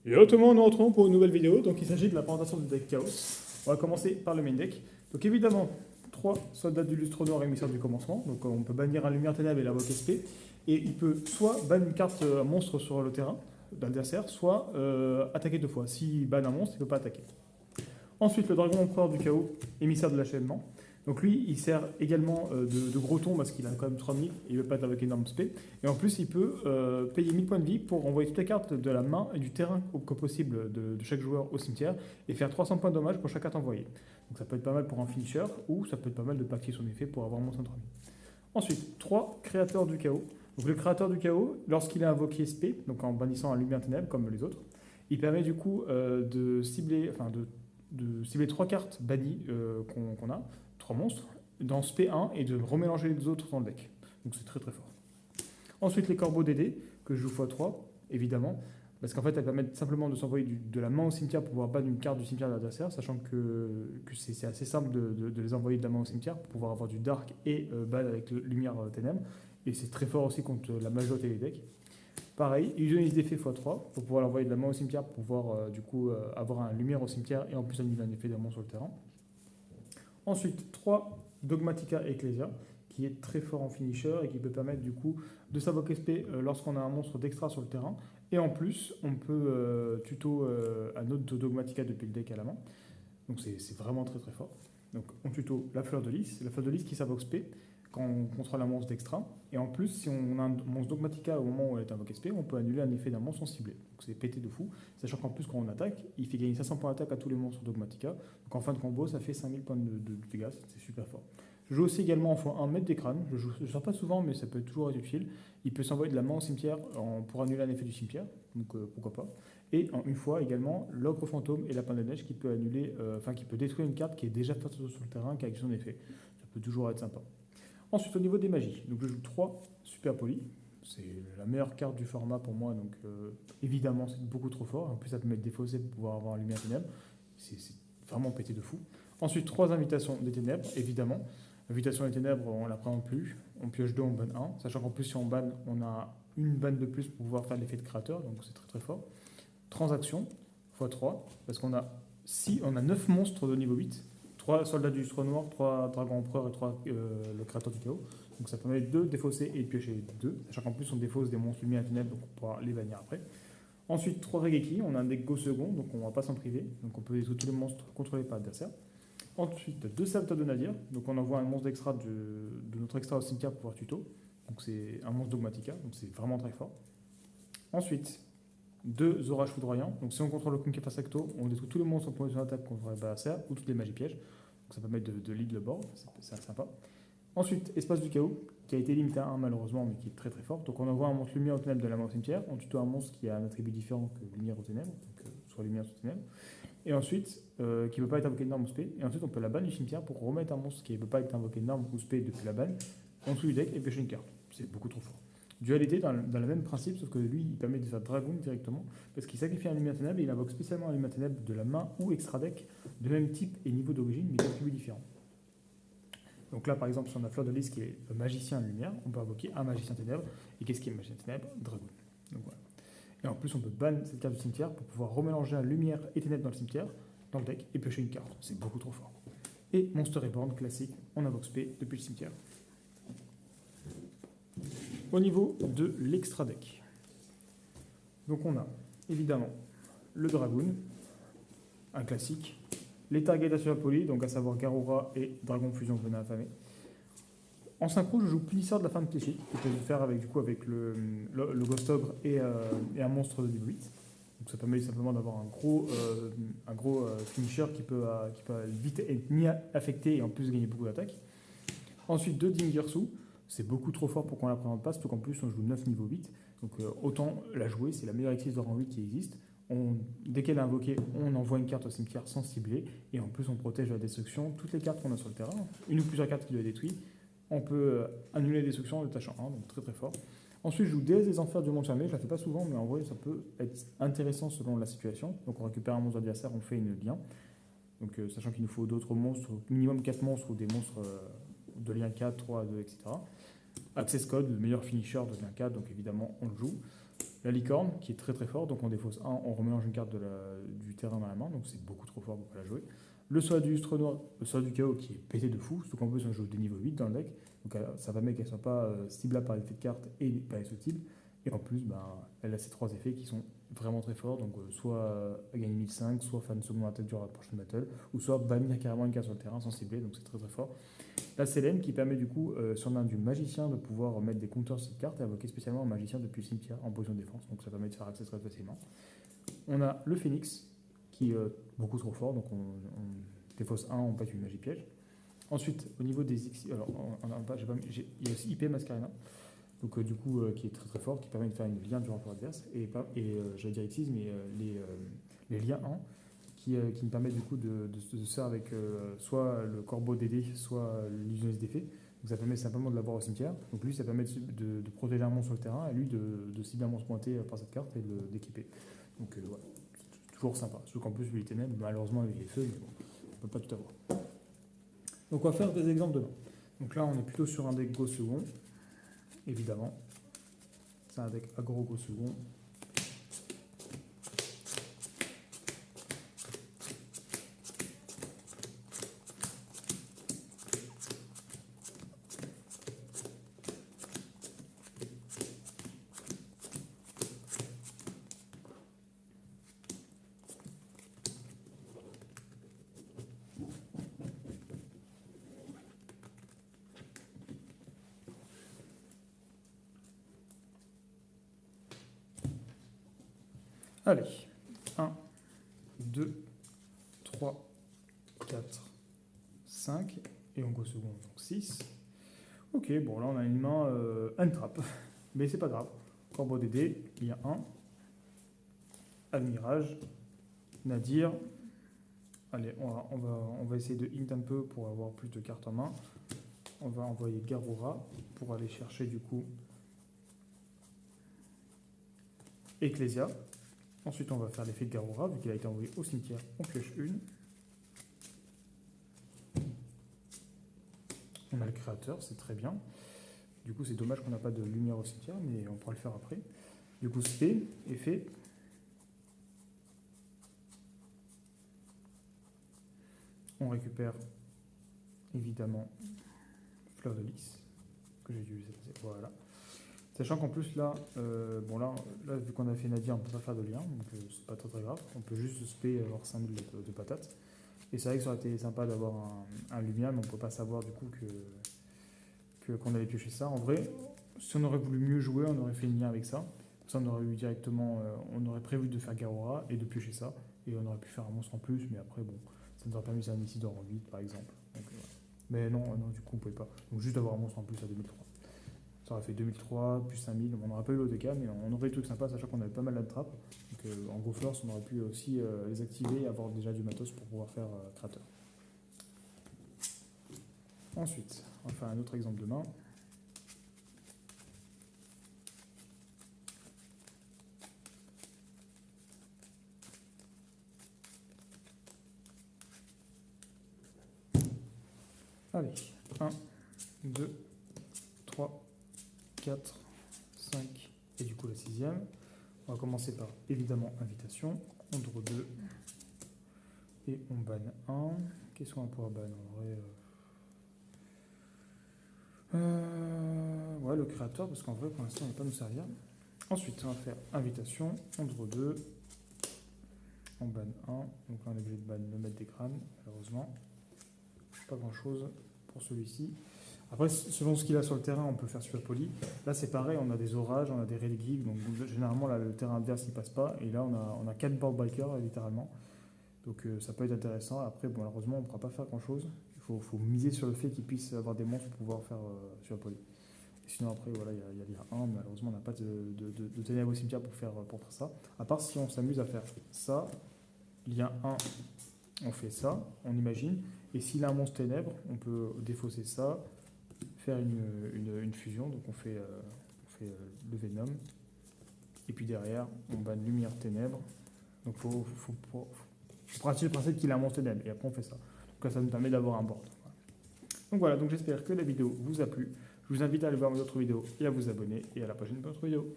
Yo tout le monde, nous retrouvons pour une nouvelle vidéo. Donc il s'agit de la présentation du deck Chaos. On va commencer par le main deck. Donc évidemment, 3 soldats du lustre d'or émissaires du commencement. Donc on peut bannir un lumière ténèbres et l'invoque SP. Et il peut soit ban une carte un monstre sur le terrain d'adversaire, soit attaquer 2 fois. S'il banne un monstre, il ne peut pas attaquer. Ensuite, le dragon empereur du chaos, émissaire de l'achèvement. Donc lui, il sert également de gros ton parce qu'il a quand même 3000 et il ne veut pas être avec énorme spé. Et en plus, il peut payer 1000 points de vie pour envoyer toutes les cartes de la main et du terrain que possible de chaque joueur au cimetière et faire 300 points de dommage pour chaque carte envoyée. Donc ça peut être pas mal pour un finisher ou ça peut être pas mal de pacter son effet pour avoir moins de 3000. Ensuite, 3 créateurs du chaos. Donc le créateur du chaos, lorsqu'il est invoqué SP, donc en bannissant un lumière ténèbres comme les autres, il permet du coup de cibler 3 cartes bannies qu'on a, 3 monstres, dans ce P1 et de remélanger les deux autres dans le deck. Donc c'est très très fort. Ensuite les corbeaux DD, que je joue x3, évidemment, parce qu'en fait elles permettent simplement de s'envoyer de la main au cimetière pour pouvoir ban une carte du cimetière de l'adversaire, sachant que c'est assez simple de les envoyer de la main au cimetière pour pouvoir avoir du dark et ban avec lumière ténèbres. Et c'est très fort aussi contre la majorité des decks. Pareil, illusionniste d'effet x3 pour pouvoir l'envoyer de la main au cimetière pour pouvoir avoir un lumière au cimetière et en plus annuler un effet d'un monstre sur le terrain. Ensuite, 3 Dogmatica Ecclesia qui est très fort en finisher et qui peut permettre du coup de s'invoquer SP lorsqu'on a un monstre d'extra sur le terrain. Et en plus, on peut tuto un autre Dogmatica depuis le deck à la main. Donc c'est vraiment très très fort. Donc on tuto la fleur de lys qui s'invoque SP quand on contrôle un monstre d'extra. Et en plus, si on a un monstre Dogmatica au moment où elle est invoquée SP, on peut annuler un effet d'un monstre ciblé. Donc c'est pété de fou. Sachant qu'en plus, quand on attaque, il fait gagner 500 points d'attaque à tous les monstres Dogmatica. Donc en fin de combo, ça fait 5000 points de dégâts. C'est super fort. Je joue aussi également en x1 mètre des crânes. Je ne sors pas souvent, mais ça peut toujours être utile. Il peut s'envoyer de la main au cimetière pour annuler un effet du cimetière. Donc pourquoi pas. Et en une fois également, l'ogre fantôme et lapin de neige qui peut annuler, qui peut détruire une carte qui est déjà faite sur le terrain, qui a son effet. Ça peut toujours être sympa. Ensuite, au niveau des magies, donc je joue 3 super polis. C'est la meilleure carte du format pour moi, donc évidemment c'est beaucoup trop fort. En plus, ça peut mettre défaussé pour pouvoir avoir un lumière ténèbres. C'est vraiment pété de fou. Ensuite, 3 invitations des ténèbres, évidemment. Invitation des ténèbres, on ne la présente plus. On pioche 2, on banne 1. Sachant qu'en plus, si on banne, on a une banne de plus pour pouvoir faire l'effet de créateur, donc c'est très très fort. Transaction, x3, parce qu'on a 9 monstres de niveau 8. 3 soldats du lustre noir, 3 dragons empereurs et 3 le créateur du chaos. Donc ça permet de défausser et de piocher 2. Sachant qu'en plus on défausse des monstres lumière et ténèbres, donc on pourra les bannir après. Ensuite, 3 Regeki, on a un deck go second, donc on ne va pas s'en priver. Donc on peut détruire tous les monstres contrôlés par l'adversaire. Ensuite, 2 serviteurs de Nadir, donc on envoie un monstre d'extra de notre extra au cimetière pour pouvoir tuto. Donc c'est un monstre Dogmatica, donc c'est vraiment très fort. Ensuite, 2 orages foudroyants. Donc si on contrôle le Kunke face acto, on détruit tous les monstres en position d'attaque contre l'adversaire ou toutes les magies pièges. Donc ça permet de lead le board, c'est sympa. Ensuite, espace du chaos, qui a été limité à 1 malheureusement, mais qui est très très fort. Donc on envoie un monstre lumière aux ténèbres de la main au cimetière, on tuto un monstre qui a un attribut différent que lumière aux ténèbres, donc soit lumière soit ténèbres. Et ensuite, qui ne peut pas être invoqué de norme ou spé. Et ensuite, on peut la ban du cimetière pour remettre un monstre qui ne peut pas être invoqué de norme ou spé depuis la ban en dessous du deck et piocher une carte. C'est beaucoup trop fort. Dualité dans le même principe, sauf que lui, il permet de faire Dragon directement, parce qu'il sacrifie un lumière ténèbre et il invoque spécialement un lumière ténèbre de la main ou extra deck, de même type et niveau d'origine, mais d'attributs différents. Donc là, par exemple, si on a Fleur de Lys qui est magicien lumière, on peut invoquer un magicien ténèbre. Et qu'est-ce qui est magicien ténèbre? Dragon. Donc voilà. Et en plus, on peut ban cette carte du cimetière pour pouvoir remélanger un lumière et ténèbres dans le cimetière, dans le deck, et piocher une carte. C'est beaucoup trop fort. Et Monster Reborn, classique, on invoque spé depuis le cimetière. Au niveau de l'extra deck, donc on a évidemment le Dragoon, un classique, les targets d'Assurapoli, donc à savoir Garura et Dragon Fusion Venin Affamé. En synchro, je joue Punisseur de la fin de Clichy, qui peut se faire avec le Ghost Ogre et un monstre de niveau 8. Donc ça permet simplement d'avoir un gros finisher qui peut vite être ni affecté et en plus gagner beaucoup d'attaques. Ensuite, 2 Dingirsu. C'est beaucoup trop fort pour qu'on la présente pas, surtout qu'en plus on joue 9 niveau 8. Donc autant la jouer, c'est la meilleure existe de rang 8 qui existe. Dès qu'elle est invoquée, on envoie une carte au cimetière sans cibler. Et en plus on protège la destruction. Toutes les cartes qu'on a sur le terrain, une ou plusieurs cartes qui doivent être détruites, on peut annuler la destruction en détachant 1, donc très très fort. Ensuite je joue Déesse des Enfers du Monde Fermé, je la fais pas souvent, mais en vrai ça peut être intéressant selon la situation. Donc on récupère un monstre adversaire, on fait une lien. Donc sachant qu'il nous faut d'autres monstres, minimum 4 monstres ou des monstres de lien 4, 3, 2, etc. Access Code, le meilleur finisher de lien 4, donc évidemment on le joue. La licorne, qui est très très fort, donc on défausse 1, on remélange une carte du terrain dans la main, donc c'est beaucoup trop fort pour pas la jouer. Le soldat du lustre noir, le soldat du chaos qui est pété de fou, surtout qu'en plus on joue des niveaux 8 dans le deck, donc ça permet qu'elle ne soit pas ciblable par l'effet de carte et par les sous-types. Et en plus, ben, elle a ces 3 effets qui sont vraiment très forts, donc soit gagner 1005, soit faire une seconde attaque durant la prochaine battle, ou soit bannir carrément une carte sur le terrain sans cibler, donc c'est très très fort. La Sélène qui permet du coup, sur l'un du magicien, de pouvoir mettre des compteurs sur cette carte et invoquer spécialement un magicien depuis le cimetière en position de défense, donc ça permet de faire accès très facilement. On a le Phénix qui est beaucoup trop fort, donc on défausse 1, on passe une magie piège. Ensuite, au niveau des X, alors il y a aussi IP Mascarena, donc du coup qui est très très fort, qui permet de faire une lien du renfort adverse, et j'allais dire Xyz, mais les liens 1 qui me permettent du coup de se faire avec soit le corbeau d'aider, soit l'illusionniste d'effet. Donc ça permet simplement de l'avoir au cimetière. Donc lui, ça permet de protéger un monstre sur le terrain, et lui de cibler un monstre pointé par cette carte et d'équiper. Donc voilà, c'est toujours sympa. Surtout qu'en plus, lui, il est ténèbres, malheureusement, il est feu, mais bon, on ne peut pas tout avoir. Donc on va faire des exemples de main. Donc là, on est plutôt sur un deck Go second, évidemment. C'est un deck aggro Go second. Allez, 1, 2, 3, 4, 5, et on go second, donc 6. Ok, bon là on a une main untrap, mais c'est pas grave. Corbeau d'aider, il y a 1. Admirage, Nadir. Allez, on va essayer de hint un peu pour avoir plus de cartes en main. On va envoyer Garura pour aller chercher du coup Ecclesia. Ensuite, on va faire l'effet de Garura, vu qu'il a été envoyé au cimetière, on pioche une. On a le créateur, c'est très bien. Du coup, c'est dommage qu'on n'a pas de lumière au cimetière, mais on pourra le faire après. Du coup, spé est fait. On récupère évidemment Fleur de Lys, que j'ai dû laisser passer. Voilà. Sachant qu'en plus, là, là, vu qu'on a fait Nadia, on ne peut pas faire de lien, donc c'est pas très très grave. On peut juste spé avoir 5000 de patates. Et c'est vrai que ça aurait été sympa d'avoir un lumière, mais on ne peut pas savoir du coup qu'on allait piocher ça. En vrai, si on aurait voulu mieux jouer, on aurait fait une lien avec ça. Comme ça, on aurait eu directement, on aurait prévu de faire Garora et de piocher ça. Et on aurait pu faire un monstre en plus, mais après, bon, ça nous aurait permis un Isidore en 8 par exemple. Donc, voilà. Mais non, du coup, on ne pouvait pas. Donc juste avoir un monstre en plus à 2003. Ça aurait fait 2003, plus 5000. On n'aurait pas eu l'OTK, mais on aurait eu des trucs sympas, sachant qu'on avait pas mal d'attrapes. Donc en Go Force, on aurait pu aussi les activer et avoir déjà du matos pour pouvoir faire créateur. Ensuite, on va faire un autre exemple de main. Allez, 1, 2, 3, 4, 5, et du coup la 6e. On va commencer par, évidemment, invitation. On draw 2, et on banne 1. Qu'est-ce qu'on va pouvoir ban en vrai ouais, le créateur, parce qu'en vrai, pour l'instant, il ne va pas nous servir. Ensuite, on va faire invitation, on draw 2, on banne 1. Donc là, on est obligé de ban le maître des crânes, malheureusement. Pas grand-chose pour celui-ci. Après, selon ce qu'il a sur le terrain, on peut faire super poli. Là, c'est pareil, on a des orages, on a des reliques, donc généralement, là, le terrain adverse, il passe pas. Et là, on a 4 board breakers, littéralement. Donc ça peut être intéressant. Après, bon, malheureusement, on ne pourra pas faire grand-chose. Il faut miser sur le fait qu'il puisse avoir des monstres pour pouvoir faire super poli. Et sinon, après, voilà, il y a l'IA 1. Malheureusement, on n'a pas de ténèbres au cimetière pour faire ça. À part si on s'amuse à faire ça, l'IA 1, on fait ça, on imagine. Et s'il a un monstre ténèbres, on peut défausser ça, faire une fusion. Donc on fait le Venom. Et puis derrière, on banne lumière ténèbres. Donc il faut pratiquer le principe qu'il a un monstre ténèbres. Et après on fait ça. Donc ça nous permet d'avoir un board. Donc voilà, donc j'espère que la vidéo vous a plu. Je vous invite à aller voir mes autres vidéos et à vous abonner. Et à la prochaine pour une autre vidéo.